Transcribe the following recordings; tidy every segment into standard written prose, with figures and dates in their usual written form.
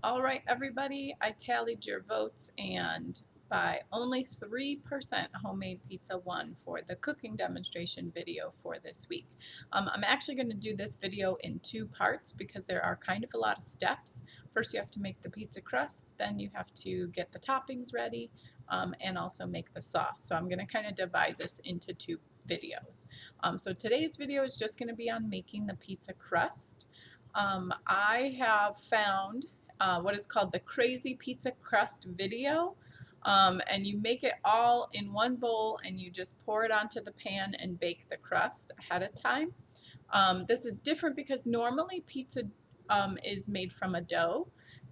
All right, everybody, I tallied your votes, and by only 3% homemade pizza won for the cooking demonstration video for this week. I'm actually going to do this video in two parts because there are kind of a lot of steps. First, you have to make the pizza crust, then you have to get the toppings ready, and also make the sauce. So I'm going to kind of divide this into two videos. So today's video is just going to be on making the pizza crust. I have found what is called the Crazy Pizza Crust video. And you make it all in one bowl and you just pour it onto the pan and bake the crust ahead of time. This is different because normally pizza is made from a dough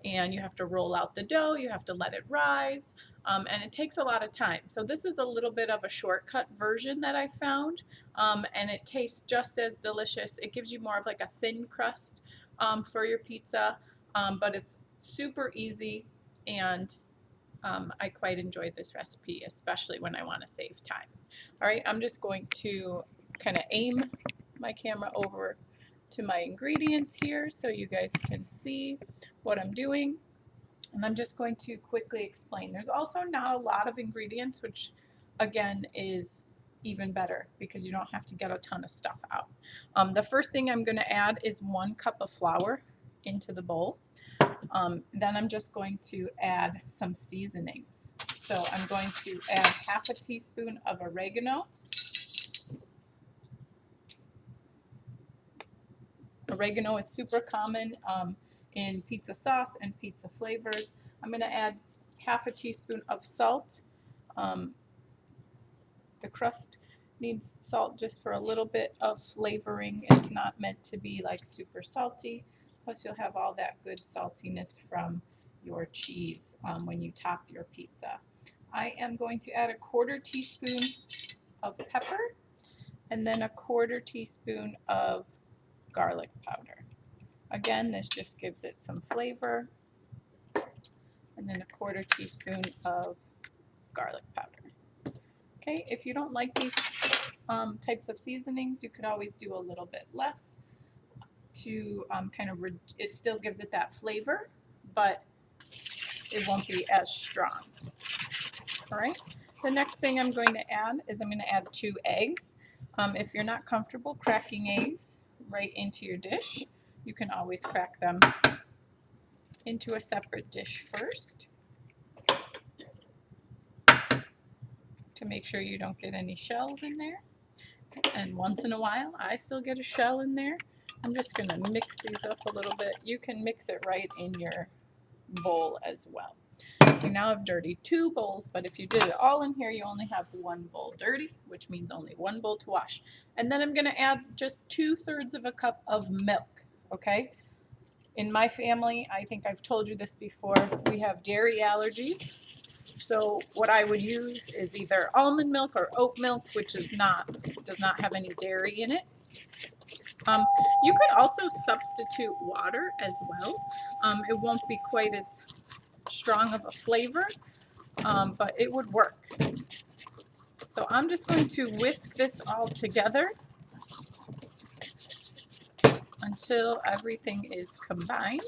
and you have to roll out the dough, you have to let it rise, and it takes a lot of time. So this is a little bit of a shortcut version that I found, and it tastes just as delicious. It gives you more of like a thin crust for your pizza, but it's super easy, and I quite enjoyed this recipe, especially when I want to save time. All right, I'm just going to kind of aim my camera over to my ingredients here so you guys can see what I'm doing. And I'm just going to quickly explain. There's also not a lot of ingredients, which again is even better because you don't have to get a ton of stuff out. The first thing I'm going to add is 1 cup of flour into the bowl. Then I'm just going to add some seasonings. So I'm going to add half a teaspoon of oregano. Oregano is super common in pizza sauce and pizza flavors. I'm going to add half a teaspoon of salt. The crust needs salt just for a little bit of flavoring. It's not meant to be like super salty. Plus you'll have all that good saltiness from your cheese when you top your pizza. I am going to add a 1/4 teaspoon of pepper and then a 1/4 teaspoon of garlic powder. Again, this just gives it some flavor. And then a 1/4 teaspoon of garlic powder. Okay, if you don't like these types of seasonings, you could always do a little bit less to it still gives it that flavor, but it won't be as strong. All right, the next thing I'm going to add is I'm going to add 2 eggs. If you're not comfortable cracking eggs right into your dish, you can always crack them into a separate dish first to make sure you don't get any shells in there. And once in a while, I still get a shell in there. I'm just going to mix these up a little bit. You can mix it right in your bowl as well. So now I've dirtied 2 bowls, but if you did it all in here, you only have 1 bowl dirty, which means only 1 bowl to wash. And then I'm going to add just 2/3 of a cup of milk, okay? In my family, I think I've told you this before, we have dairy allergies. So what I would use is either almond milk or oat milk, which does not have any dairy in it. You could also substitute water as well. It won't be quite as strong of a flavor, but it would work. So I'm just going to whisk this all together until everything is combined.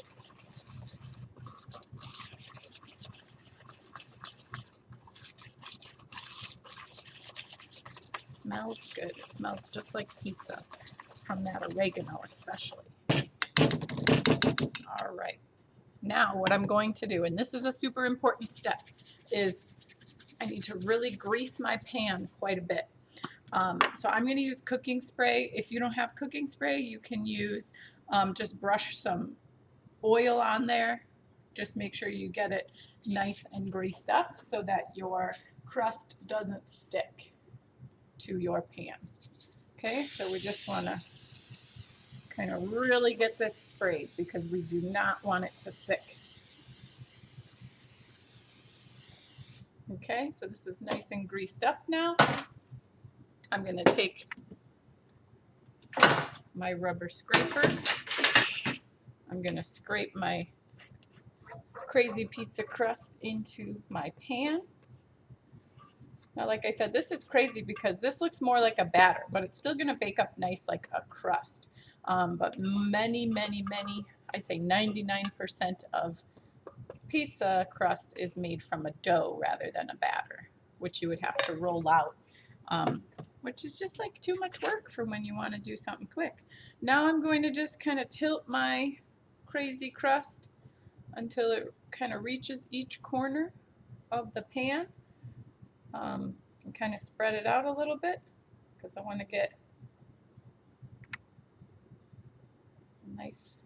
It smells good. It smells just like pizza from that oregano especially. All right. Now what I'm going to do, and this is a super important step, is I need to really grease my pan quite a bit. So I'm going to use cooking spray. If you don't have cooking spray, you can use just brush some oil on there. Just make sure you get it nice and greased up so that your crust doesn't stick to your pan. Okay, so we just want to kind of really get this sprayed because we do not want it to stick. Okay, so this is nice and greased up now. I'm going to take my rubber scraper. I'm going to scrape my crazy pizza crust into my pan. Now, like I said, this is crazy because this looks more like a batter, but it's still going to bake up nice like a crust. But many, I'd say 99% of pizza crust is made from a dough rather than a batter, which you would have to roll out, which is just like too much work for when you want to do something quick. Now I'm going to just kind of tilt my crazy crust until it kind of reaches each corner of the pan, and kind of spread it out a little bit because I want to get nice.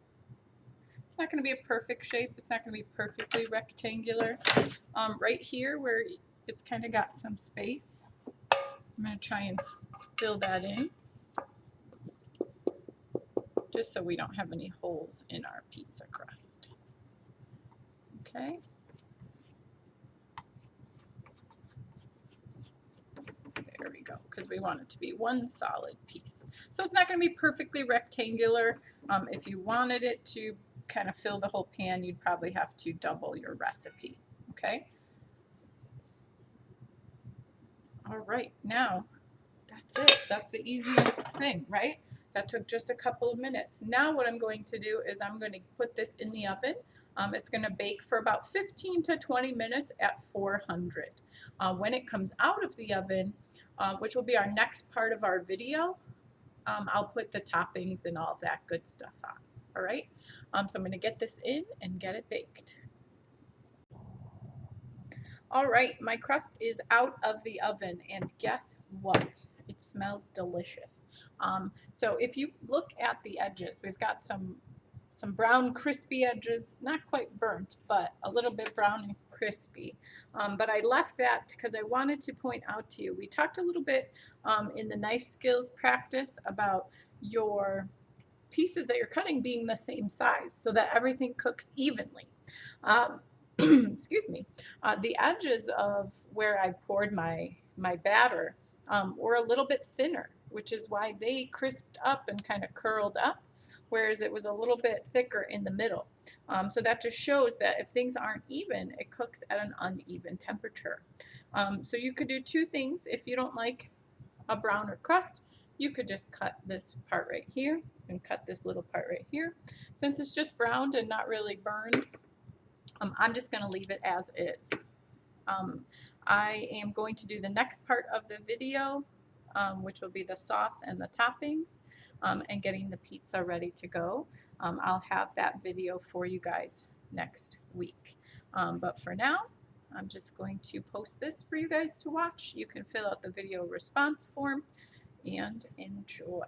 It's not going to be a perfect shape. It's not going to be perfectly rectangular. Right here where it's kind of got some space, I'm going to try and fill that in just so we don't have any holes in our pizza crust. Okay. There we go, because we want it to be one solid piece. So it's not going to be perfectly rectangular. If you wanted it to kind of fill the whole pan, you'd probably have to double your recipe. Okay. All right, now that's it. That's the easiest thing, right? That took just a couple of minutes. Now what I'm going to do is I'm going to put this in the oven. It's going to bake for about 15 to 20 minutes at 400. When it comes out of the oven, which will be our next part of our video, I'll put the toppings and all of that good stuff on. All right, so I'm going to get this in and get it baked. All right, my crust is out of the oven, and guess what? It smells delicious. So if you look at the edges, we've got some brown crispy edges, not quite burnt, but a little bit brown and crispy. But I left that because I wanted to point out to you, we talked a little bit in the knife skills practice about your pieces that you're cutting being the same size so that everything cooks evenly. Excuse me, the edges of where I poured my batter were a little bit thinner, which is why they crisped up and kind of curled up, whereas it was a little bit thicker in the middle. So that just shows that if things aren't even, it cooks at an uneven temperature. So you could do two things. If you don't like a browner crust, you could just cut this part right here and cut this little part right here. Since it's just browned and not really burned, I'm just going to leave it as is. I am going to do the next part of the video, which will be the sauce and the toppings, and getting the pizza ready to go. I'll have that video for you guys next week. But for now, I'm just going to post this for you guys to watch. You can fill out the video response form and enjoy.